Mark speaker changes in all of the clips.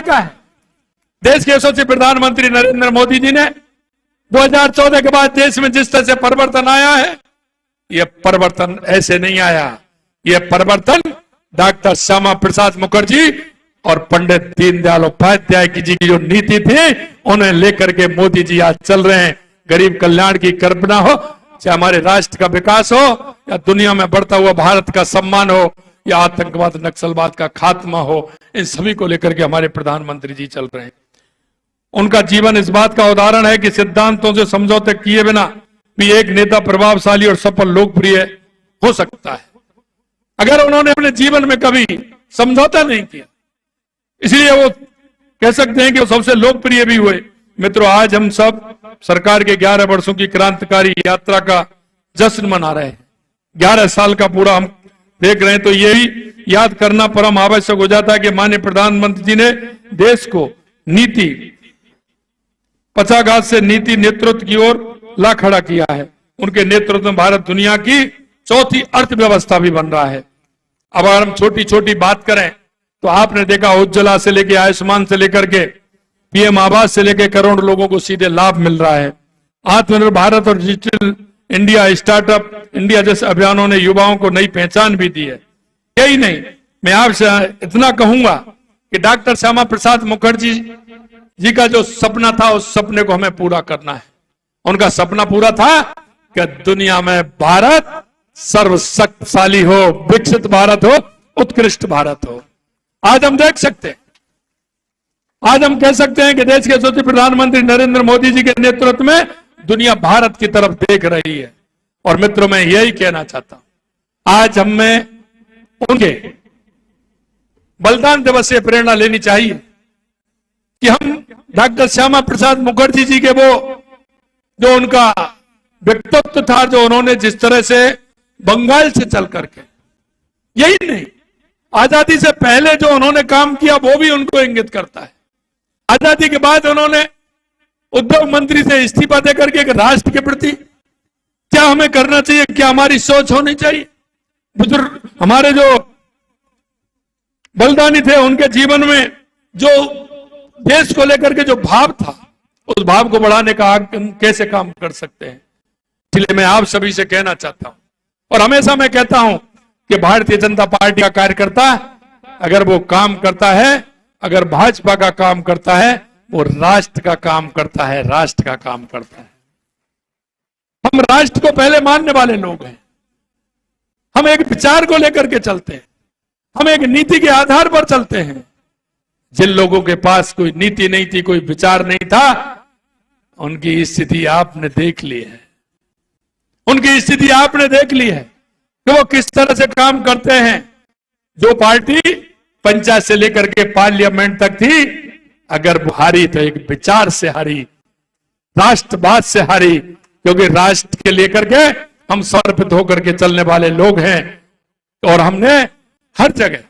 Speaker 1: का है। देश के यशस्वी प्रधानमंत्री नरेंद्र मोदी जी ने 2014 के बाद देश में जिस तरह से परिवर्तन आया है, यह परिवर्तन ऐसे नहीं आया। यह परिवर्तन डॉक्टर श्यामा प्रसाद मुखर्जी और पंडित दीनदयाल उपाध्याय की जी की जो नीति थी, उन्हें लेकर के मोदी जी आज चल रहे हैं। गरीब कल्याण की कल्पना हो, चाहे हमारे राष्ट्र का विकास हो, या दुनिया में बढ़ता हुआ भारत का सम्मान हो, या आतंकवाद नक्सलवाद का खात्मा हो, इन सभी को लेकर के हमारे प्रधानमंत्री जी चल रहे हैं। उनका जीवन इस बात का उदाहरण है कि सिद्धांतों से समझौते किए बिना भी एक नेता प्रभावशाली और सफल लोकप्रिय हो सकता है। अगर उन्होंने अपने जीवन में कभी समझौता नहीं किया, इसलिए वो कह सकते हैं कि वो सबसे लोकप्रिय भी हुए। मित्रों, आज हम सब सरकार के 11 वर्षों की क्रांतिकारी यात्रा का जश्न मना रहे हैं। 11 साल का पूरा हम देख रहे हैं, तो यही याद करना परम आवश्यक हो जाता है कि माननीय प्रधानमंत्री जी ने देश को नीति पक्षाघात से नीति नेतृत्व की ओर ला खड़ा किया है। उनके नेतृत्व में भारत दुनिया की चौथी अर्थव्यवस्था भी बन रहा है। अब अगर हम छोटी छोटी बात करें तो आपने देखा, उज्ज्वला से लेकर आयुष्मान से लेकर के पीएम आवास से लेकर करोड़ों लोगों को सीधे लाभ मिल रहा है। आत्मनिर्भर भारत और डिजिटल इंडिया, स्टार्टअप इंडिया जैसे अभियानों ने युवाओं को नई पहचान भी दी है। यही नहीं, मैं आपसे इतना कहूंगा कि डॉक्टर श्यामा प्रसाद मुखर्जी जी का जो सपना था, उस सपने को हमें पूरा करना है। उनका सपना पूरा था कि दुनिया में भारत सर्वशक्तिशाली हो, विकसित भारत हो, उत्कृष्ट भारत हो। आज हम देख सकते हैं, आज हम कह सकते हैं कि देश के यशस्वी प्रधानमंत्री नरेंद्र मोदी जी के नेतृत्व में दुनिया भारत की तरफ देख रही है। और मित्रों, मैं यही कहना चाहता हूं, आज हमें उनके बलिदान दिवस से प्रेरणा लेनी चाहिए कि हम डॉक्टर श्यामा प्रसाद मुखर्जी जी के वो जो उनका व्यक्तित्व था, जो उन्होंने जिस तरह से बंगाल से चल करके, यही नहीं, आजादी से पहले जो उन्होंने काम किया वो भी उनको इंगित करता है। आजादी के बाद उन्होंने उद्योग मंत्री से इस्तीफा देकर के राष्ट्र के प्रति क्या हमें करना चाहिए, क्या हमारी सोच होनी चाहिए। बुजुर्ग हमारे जो बलिदानी थे, उनके जीवन में जो देश को लेकर के जो भाव था, उस भाव को बढ़ाने का हम कैसे काम कर सकते हैं। इसलिए मैं आप सभी से कहना चाहता हूं, और हमेशा मैं कहता हूं कि भारतीय जनता पार्टी का कार्यकर्ता अगर वो काम करता है, अगर भाजपा का काम करता है, वो राष्ट्र का काम करता है, राष्ट्र का काम करता है। हम राष्ट्र को पहले मानने वाले लोग हैं। हम एक विचार को लेकर के चलते हैं, हम एक नीति के आधार पर चलते हैं। जिन लोगों के पास कोई नीति नहीं थी, कोई विचार नहीं था, उनकी स्थिति आपने देख ली है। उनकी स्थिति आपने देख ली है कि वो किस तरह से काम करते हैं। जो पार्टी पंचायत से लेकर के पार्लियामेंट तक थी, अगर वो हारी तो एक विचार से हारी, राष्ट्रवाद से हारी, क्योंकि राष्ट्र के लेकर के हम समर्पित होकर के चलने वाले लोग हैं। और हमने हर जगह,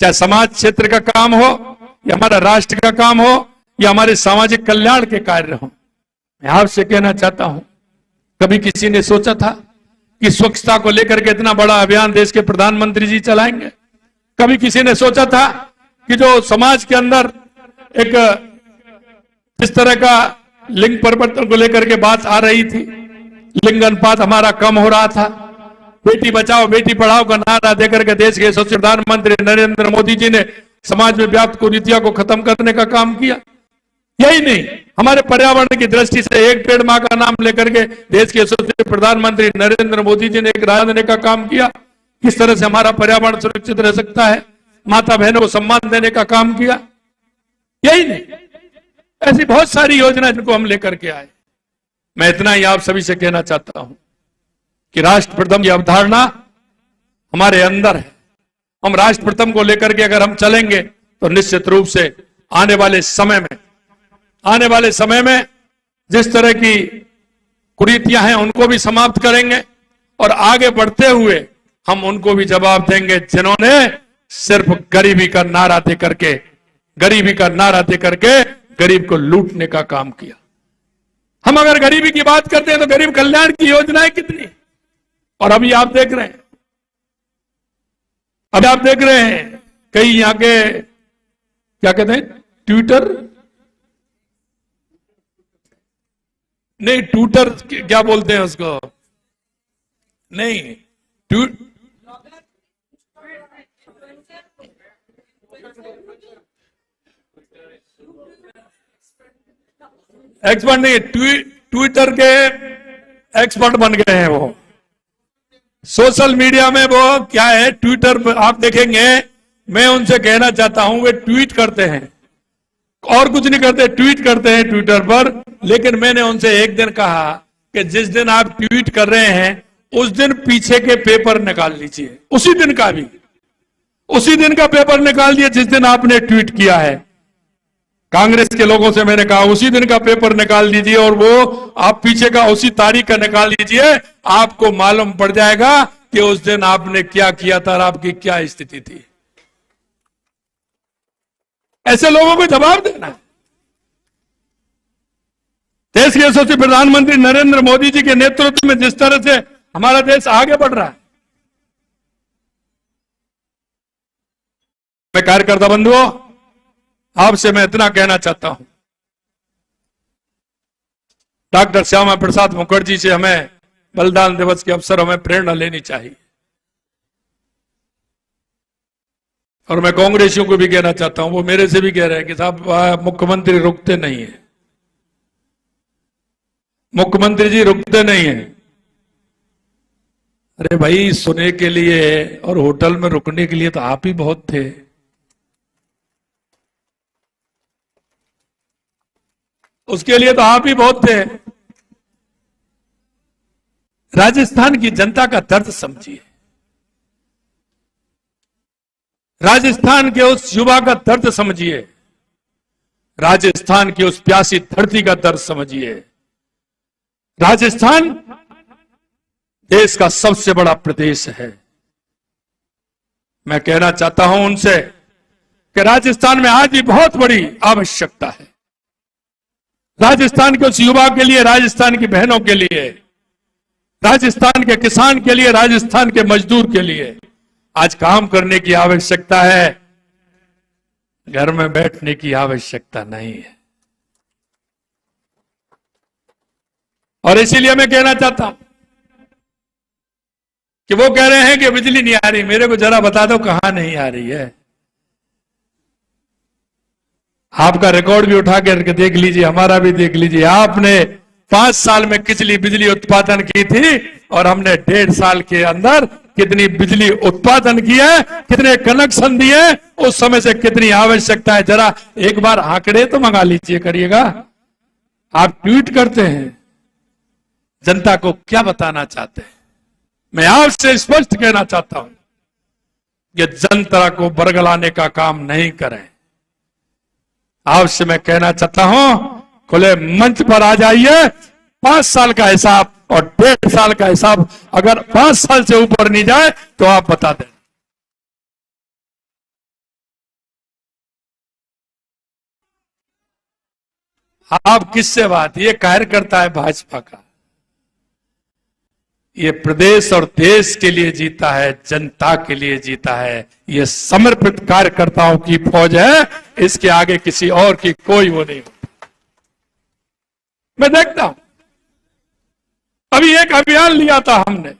Speaker 1: चाहे समाज क्षेत्र का काम हो, या हमारा राष्ट्र का काम हो, या हमारे सामाजिक कल्याण के कार्य हो, मैं आपसे कहना चाहता हूं, कभी किसी ने सोचा था कि स्वच्छता को लेकर के इतना बड़ा अभियान देश के प्रधानमंत्री जी चलाएंगे? कभी किसी ने सोचा था कि जो समाज के अंदर एक इस तरह का लिंग परिवर्तन को लेकर के बात आ रही थी, लिंग अनुपात हमारा कम हो रहा था, बेटी बचाओ बेटी पढ़ाओ का नारा देकर के देश के यशस्वी प्रधानमंत्री नरेंद्र मोदी जी ने समाज में व्याप्त कुरीतियों को खत्म करने का काम किया? यही नहीं, हमारे पर्यावरण की दृष्टि से एक पेड़ मां का नाम लेकर के देश के यशस्वी प्रधानमंत्री नरेंद्र मोदी जी ने एक राय देने का काम किया। किस तरह से हमारा पर्यावरण सुरक्षित रह सकता है, माता बहनों को सम्मान देने का काम किया। यही नहीं, ऐसी बहुत सारी योजना जिनको हम लेकर के आए। मैं इतना ही आप सभी से कहना चाहता हूं कि राष्ट्र प्रथम की अवधारणा हमारे अंदर है। हम राष्ट्र प्रथम को लेकर के अगर हम चलेंगे तो निश्चित रूप से आने वाले समय में जिस तरह की कुरीतियां हैं उनको भी समाप्त करेंगे, और आगे बढ़ते हुए हम उनको भी जवाब देंगे जिन्होंने सिर्फ गरीबी का नारा दे करके गरीब को लूटने का काम किया। हम अगर गरीबी की बात करते हैं तो गरीब कल्याण की योजनाएं कितनी, और अभी आप देख रहे हैं, कई यहाँ के क्या कहते हैं ट्विटर नहीं, ट्विटर क्या बोलते हैं उसको? नहीं, ट्वीट एक्सपर्ट नहीं, ट्विटर के एक्सपर्ट बन गए हैं वो। सोशल मीडिया में वो क्या है, ट्विटर पर आप देखेंगे, मैं उनसे कहना चाहता हूं, वे ट्वीट करते हैं और कुछ नहीं करते, ट्वीट करते हैं ट्विटर पर। लेकिन मैंने उनसे एक दिन कहा कि जिस दिन आप ट्वीट कर रहे हैं उस दिन पीछे के पेपर निकाल लीजिए, उसी दिन का भी, उसी दिन का पेपर निकाल दिए जिस दिन आपने ट्वीट किया है। कांग्रेस के लोगों से मैंने कहा उसी दिन का पेपर निकाल दीजिए और वो आप पीछे का उसी तारीख का निकाल लीजिए, आपको मालूम पड़ जाएगा कि उस दिन आपने क्या किया था और आपकी क्या स्थिति थी। ऐसे लोगों को जवाब देना है। देश के यशस्वी प्रधानमंत्री नरेंद्र मोदी जी के नेतृत्व में जिस तरह से हमारा देश आगे बढ़ रहा है, मैं कार्यकर्ता बंधुओं आपसे मैं इतना कहना चाहता हूं, डॉक्टर श्यामा प्रसाद मुखर्जी से हमें बलिदान दिवस के अवसर हमें प्रेरणा लेनी चाहिए। और मैं कांग्रेसियों को भी कहना चाहता हूं, वो मेरे से भी कह रहे हैं कि साहब मुख्यमंत्री रुकते नहीं है, मुख्यमंत्री जी रुकते नहीं है। अरे भाई, सोने के लिए और होटल में रुकने के लिए तो आप ही बहुत थे। उसके लिए तो आप ही बहुत थे। राजस्थान की जनता का दर्द समझिए, राजस्थान के उस युवा का दर्द समझिए, राजस्थान की उस प्यासी धरती का दर्द समझिए। राजस्थान देश का सबसे बड़ा प्रदेश है। मैं कहना चाहता हूं उनसे कि राजस्थान में आज भी बहुत बड़ी आवश्यकता है। राजस्थान के उस युवा के लिए, राजस्थान की बहनों के लिए, राजस्थान के किसान के लिए, राजस्थान के मजदूर के लिए आज काम करने की आवश्यकता है, घर में बैठने की आवश्यकता नहीं है। और इसीलिए मैं कहना चाहता हूं कि वो कह रहे हैं कि बिजली नहीं आ रही, मेरे को जरा बता दो कहां नहीं आ रही है। आपका रिकॉर्ड भी उठा कर देख लीजिए, हमारा भी देख लीजिए। आपने 5 साल में कितनी बिजली उत्पादन की थी और हमने 1.5 साल के अंदर कितनी बिजली उत्पादन की है, कितने कनेक्शन दिए, उस समय से कितनी आवश्यकता है, जरा एक बार आंकड़े तो मंगा लीजिए करिएगा। आप ट्वीट करते हैं, जनता को क्या बताना चाहते हैं? मैं आपसे स्पष्ट कहना चाहता हूं कि जनता को बरगलाने का काम नहीं करें। आपसे मैं कहना चाहता हूं, खुले मंच पर आ जाइए। 5 साल का हिसाब और 1.5 साल का हिसाब अगर 5 साल से ऊपर नहीं जाए तो आप बता दें। आप किससे बात? ये कार्यकर्ता है भाजपा का, ये प्रदेश और देश के लिए जीता है, जनता के लिए जीता है। ये समर्पित कार्यकर्ताओं की फौज है, इसके आगे किसी और की कोई वो नहीं होती। मैं देखता हूं, अभी एक अभियान लिया था हमने,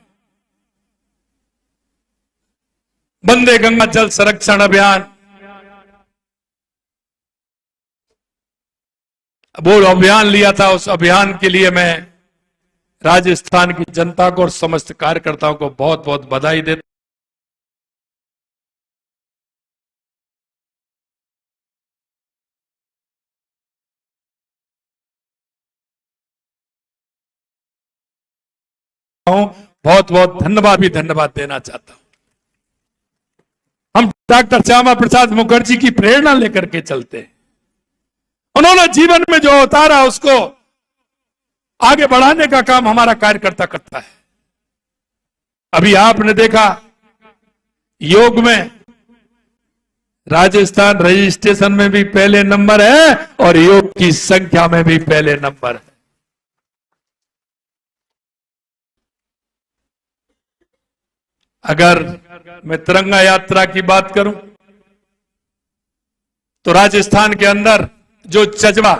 Speaker 1: वंदे गंगा जल संरक्षण अभियान। वो अभियान लिया था, उस अभियान के लिए मैं राजस्थान की जनता को और समस्त कार्यकर्ताओं को बहुत बहुत बधाई देता हूं, बहुत बहुत धन्यवाद भी धन्यवाद देना चाहता हूं। हम डॉक्टर श्यामा प्रसाद मुखर्जी की प्रेरणा लेकर के चलते हैं। उन्होंने जीवन में जो उतारा उसको आगे बढ़ाने का काम हमारा कार्यकर्ता करता है। अभी आपने देखा योग में राजस्थान रजिस्ट्रेशन में भी पहले नंबर है और योग की संख्या में भी पहले नंबर है। अगर मैं तिरंगा यात्रा की बात करूं, तो राजस्थान के अंदर जो जज्बा,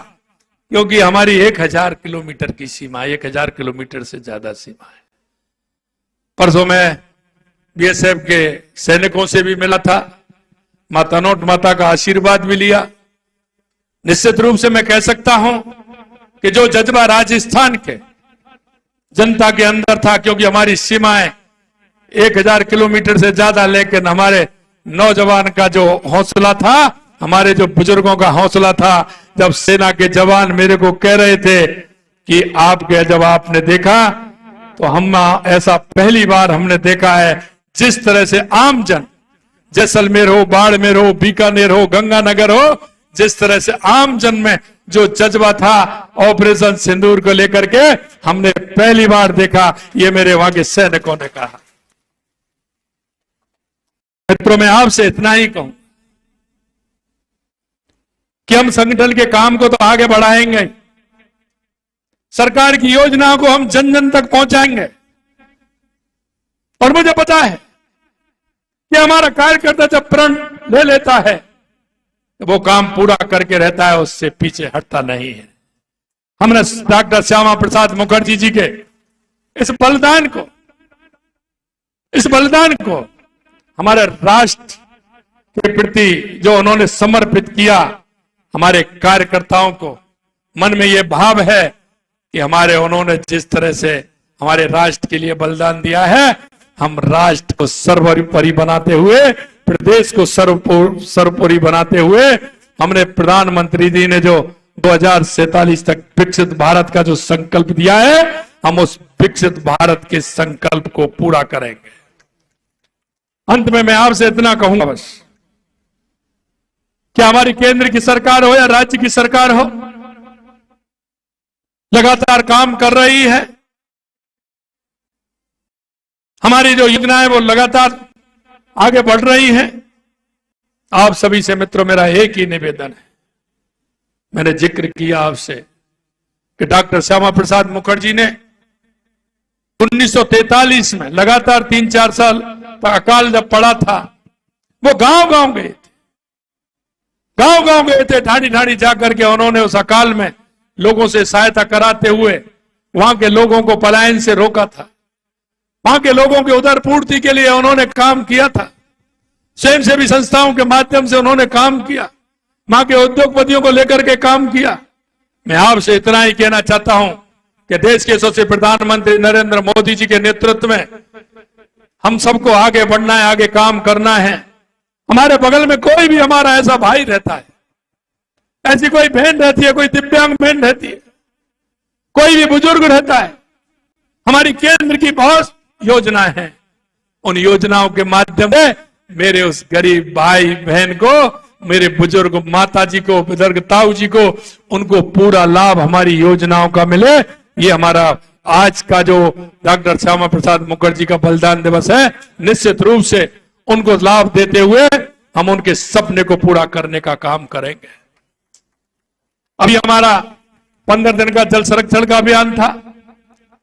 Speaker 1: क्योंकि हमारी 1000 किलोमीटर की सीमा, 1000 किलोमीटर से ज्यादा सीमा है। परसों मैं बीएसएफ के सैनिकों से भी मिला था, माता नोट माता का आशीर्वाद भी लिया। निश्चित रूप से मैं कह सकता हूं कि जो जज्बा राजस्थान के जनता के अंदर था, क्योंकि हमारी सीमाएं 1000 किलोमीटर से ज्यादा, लेकिन हमारे नौजवान का जो हौसला था, हमारे जो बुजुर्गों का हौसला था, जब सेना के जवान मेरे को कह रहे थे कि आपके, जब आपने देखा तो हम ऐसा पहली बार हमने देखा है, जिस तरह से आम जन, जैसलमेर हो, बाड़मेर हो, बीकानेर हो, गंगानगर हो, जिस तरह से आम जन में जो जज्बा था ऑपरेशन सिंदूर को लेकर के, हमने पहली बार देखा। ये मेरे वहां के सैनिकों ने कहा। मित्रों, मैं आपसे इतना ही कहूं कि हम संगठन के काम को तो आगे बढ़ाएंगे, सरकार की योजनाओं को हम जन जन तक पहुंचाएंगे। और मुझे पता है कि हमारा कार्यकर्ता जब प्रण ले लेता है तो वो काम पूरा करके रहता है, उससे पीछे हटता नहीं है। हमने डॉक्टर श्यामा प्रसाद मुखर्जी जी के इस बलिदान को हमारे राष्ट्र के प्रति जो उन्होंने समर्पित किया, हमारे कार्यकर्ताओं को मन में यह भाव है कि उन्होंने जिस तरह से हमारे राष्ट्र के लिए बलिदान दिया है, हम राष्ट्र को सर्वोपरि बनाते हुए, प्रदेश को सर्वोपरि बनाते हुए, हमने प्रधानमंत्री जी ने जो 2047 तक विकसित भारत का जो संकल्प दिया है, हम उस विकसित भारत के संकल्प को पूरा करेंगे। अंत में मैं आपसे इतना कहूंगा बस, कि हमारी केंद्र की सरकार हो या राज्य की सरकार हो, लगातार काम कर रही है। हमारी जो योजनाएं वो लगातार आगे बढ़ रही हैं। आप सभी से मित्रों मेरा एक ही निवेदन है, मैंने जिक्र किया आपसे कि डॉक्टर श्यामा प्रसाद मुखर्जी ने 1943 में लगातार 3-4 साल अकाल जब पड़ा था, वो गांव गांव गए थे, ठाणी ठाणी जाकर के उन्होंने उस अकाल में लोगों से सहायता कराते हुए वहां के लोगों को पलायन से रोका था। वहां के लोगों के उदर पूर्ति के लिए उन्होंने काम किया था। स्वयंसेवी संस्थाओं के माध्यम से उन्होंने काम किया, वहां के उद्योगपतियों को लेकर के काम किया। मैं आपसे इतना ही कहना चाहता हूं कि देश के यशस्वी प्रधानमंत्री नरेंद्र मोदी जी के नेतृत्व में हम सबको आगे बढ़ना है, आगे काम करना है। हमारे बगल में कोई भी हमारा ऐसा भाई रहता है, ऐसी कोई बहन रहती है, कोई दिव्यांग बहन रहती है, कोई भी बुजुर्ग रहता है, हमारी केंद्र की बहुत योजनाएं हैं। उन योजनाओं के माध्यम से मेरे उस गरीब भाई बहन को, मेरे बुजुर्ग माता जी को, बुजुर्ग ताऊ जी को, उनको पूरा लाभ हमारी योजनाओं का मिले। ये हमारा आज का जो डॉक्टर श्यामा प्रसाद मुखर्जी का बलिदान दिवस है, निश्चित रूप से उनको लाभ देते हुए हम उनके सपने को पूरा करने का काम करेंगे। अभी हमारा 15 दिन का जल संरक्षण का अभियान था।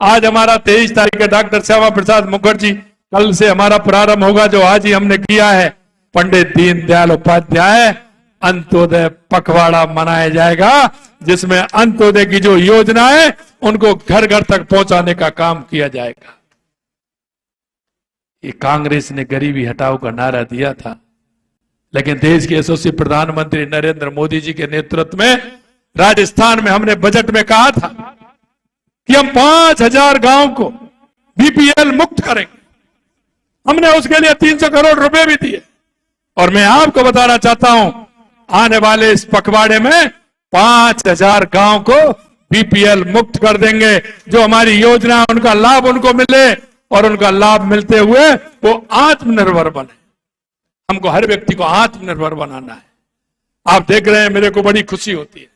Speaker 1: आज हमारा 23 तारीख का डॉक्टर श्यामा प्रसाद मुखर्जी, कल से हमारा प्रारंभ होगा जो आज ही हमने किया है, पंडित दीनदयाल उपाध्याय अंत्योदय पखवाड़ा मनाया जाएगा, जिसमें अंत्योदय की जो योजना है उनको घर घर तक पहुंचाने का काम किया जाएगा। ये कांग्रेस ने गरीबी हटाओ का नारा दिया था, लेकिन देश के यशस्वी प्रधानमंत्री नरेंद्र मोदी जी के नेतृत्व में राजस्थान में हमने बजट में कहा था कि हम 5000 गांव को बीपीएल मुक्त करेंगे। हमने उसके लिए 300 करोड़ रुपए भी दिए। और मैं आपको बताना चाहता हूं, आने वाले इस पखवाड़े में 5000 गांव को बीपीएल मुक्त कर देंगे। जो हमारी योजना उनका लाभ उनको मिले और उनका लाभ मिलते हुए वो आत्मनिर्भर बने। हमको हर व्यक्ति को आत्मनिर्भर बनाना है। आप देख रहे हैं, मेरे को बड़ी खुशी होती है।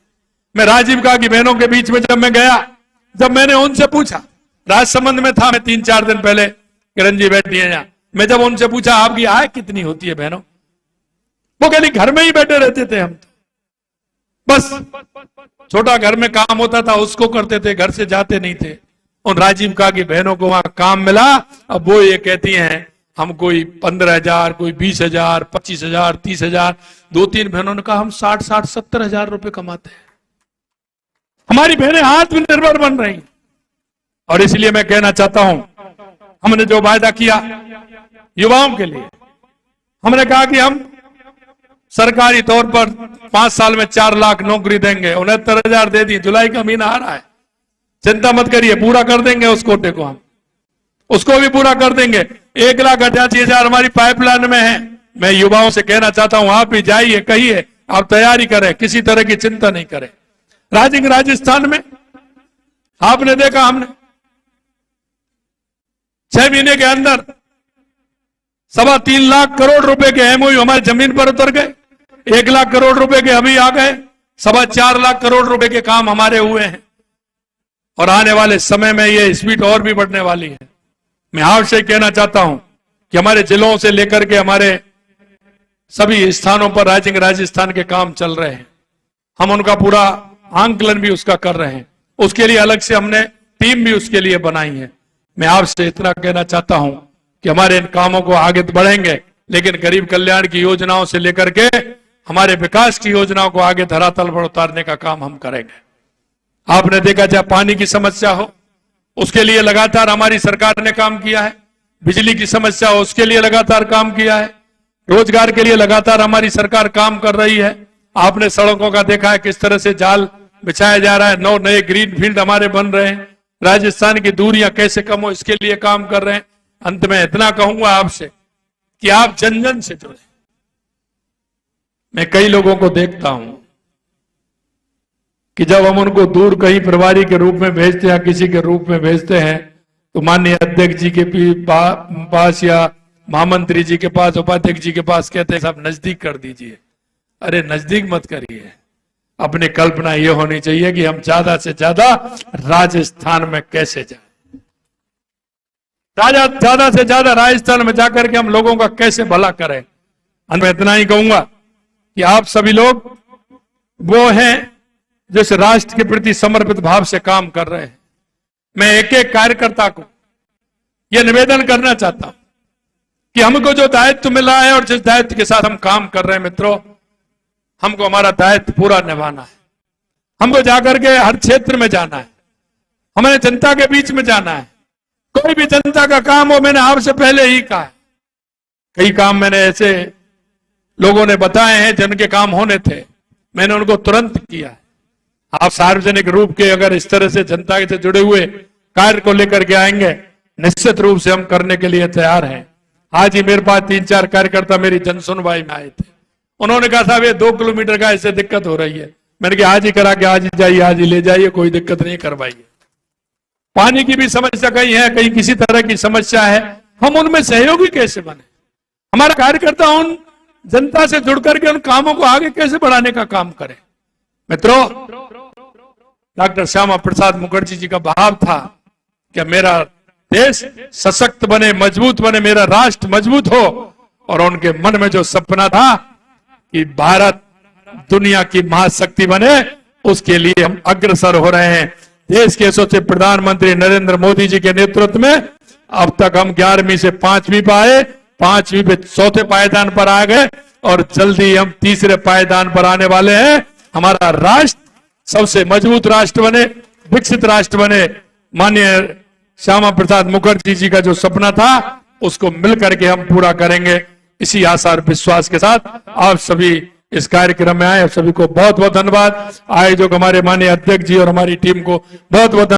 Speaker 1: मैं राजीव गांधी बहनों के बीच में जब मैं गया, जब मैंने उनसे पूछा, राजसमंद में था मैं 3-4 दिन पहले, किरण जी बैठी है यहाँ, मैं जब उनसे पूछा आपकी आय कितनी होती है बहनों, वो कहली घर में ही बैठे रहते थे हम तो, बस छोटा घर में काम होता था उसको करते थे, घर से जाते नहीं थे। उन राजीव गांधी बहनों को वहां काम मिला। अब वो ये कहती हैं हम कोई 15,000, कोई 20,000, 25,000, 30,000, 2-3 बहनों ने कहा हम 60-60, 70,000 रुपए कमाते हैं। हमारी बहनें आत्मनिर्भर बन रही हैं। और इसलिए मैं कहना चाहता हूं, हमने जो वायदा किया युवाओं के लिए, हमने कहा कि हम सरकारी तौर पर 5 साल में 4 लाख नौकरी देंगे। 69,000 दे दी, जुलाई का महीना आ रहा है, चिंता मत करिए, पूरा कर देंगे उस कोटे को, हम उसको भी पूरा कर देंगे। 1,88,000 हमारी पाइपलाइन में है। मैं युवाओं से कहना चाहता हूं, आप भी जाइए, कहिए, आप तैयारी करें, किसी तरह की चिंता नहीं करें। राजस्थान में आपने देखा, हमने 6 महीने के अंदर 3.25 लाख करोड़ रुपए के एमओयू हमारी जमीन पर उतर गए। 1 लाख करोड़ रुपए के अभी आ गए। 4.25 लाख करोड़ रुपए के काम हमारे हुए हैं। और आने वाले समय में ये स्पीड और भी बढ़ने वाली है। मैं आपसे कहना चाहता हूं कि हमारे जिलों से लेकर के हमारे सभी स्थानों पर राजस्थान के काम चल रहे हैं। हम उनका पूरा आंकलन भी उसका कर रहे हैं। उसके लिए अलग से हमने टीम भी उसके लिए बनाई है। मैं आपसे इतना कहना चाहता हूं कि हमारे इन कामों को आगे बढ़ेंगे, लेकिन गरीब कल्याण की योजनाओं से लेकर के हमारे विकास की योजनाओं को आगे धरातल पर उतारने का काम हम करेंगे। आपने देखा, चाहे पानी की समस्या हो, उसके लिए लगातार हमारी सरकार ने काम किया है। बिजली की समस्या हो, उसके लिए लगातार काम किया है। रोजगार के लिए लगातार हमारी सरकार काम कर रही है। आपने सड़कों का देखा है, किस तरह से जाल बिछाया जा रहा है। 9 नए ग्रीन फील्ड हमारे बन रहे हैं। राजस्थान की दूरियां कैसे कम हो, इसके लिए काम कर रहे हैं। अंत में इतना कहूंगा आपसे कि आप जन जन से जुड़े। मैं कई लोगों को देखता हूं कि जब हम उनको दूर कहीं प्रभारी के रूप में भेजते हैं या किसी के रूप में भेजते हैं, तो माननीय अध्यक्ष जी के पास या महामंत्री जी के पास, उपाध्यक्ष जी के पास कहते हैं साहब नजदीक कर दीजिए। अरे नजदीक मत करिए, अपनी कल्पना यह होनी चाहिए कि हम ज्यादा से ज्यादा राजस्थान में कैसे जाएं, ज्यादा से ज्यादा राजस्थान में जाकर के हम लोगों का कैसे भला करें। मैं इतना ही कहूंगा कि आप सभी लोग वो हैं जो इस राष्ट्र के प्रति समर्पित भाव से काम कर रहे हैं। मैं एक एक कार्यकर्ता को यह निवेदन करना चाहता हूं कि हमको जो दायित्व मिला है और जिस दायित्व के साथ हम काम कर रहे हैं, मित्रों, हमको हमारा दायित्व पूरा निभाना है। हमको जाकर के हर क्षेत्र में जाना है, हमें जनता के बीच में जाना है। कोई भी जनता का काम हो, मैंने आपसे पहले ही कहा है, कई काम मैंने ऐसे लोगों ने बताए हैं जिनके काम होने थे, मैंने उनको तुरंत किया है। आप सार्वजनिक रूप के अगर इस तरह से जनता से जुड़े हुए कार्य को लेकर के आएंगे, निश्चित रूप से हम करने के लिए तैयार हैं। आज ही मेरे पास 3-4 कार्यकर्ता मेरी जनसुनवाई में आए थे। उन्होंने कहा साहब ये 2 किलोमीटर का ऐसे दिक्कत हो रही है। मैंने कहा आज ही करा के आज ही जाइए, आज ही ले जाइए, कोई दिक्कत नहीं, करवाइए। पानी की भी समस्या कहीं है, कहीं किसी तरह की समस्या है, हम उनमें सहयोगी कैसे बने। हमारा कार्यकर्ता उन जनता से जुड़ करके उन कामों को आगे कैसे बढ़ाने का काम करे। मित्रों, डॉक्टर श्यामा प्रसाद मुखर्जी जी का भाव था कि मेरा देश सशक्त बने, मजबूत बने, मेरा राष्ट्र मजबूत हो। और उनके मन में जो सपना था कि भारत दुनिया की महाशक्ति बने, उसके लिए हम अग्रसर हो रहे हैं। देश के यशस्वी प्रधानमंत्री नरेंद्र मोदी जी के नेतृत्व में अब तक हम 11वीं से 5वीं पर आए, 5वीं पे 4थे पायदान पर आ गए और जल्दी हम 3रे पायदान पर आने वाले हैं। हमारा राष्ट्र सबसे मजबूत राष्ट्र बने, विकसित राष्ट्र बने। माननीय श्यामा प्रसाद मुखर्जी जी का जो सपना था, उसको मिलकर के हम पूरा करेंगे। इसी आशा और विश्वास के साथ आप सभी इस कार्यक्रम में आए, सभी को बहुत बहुत धन्यवाद। आयोजक हमारे माननीय अध्यक्ष जी और हमारी टीम को बहुत बहुत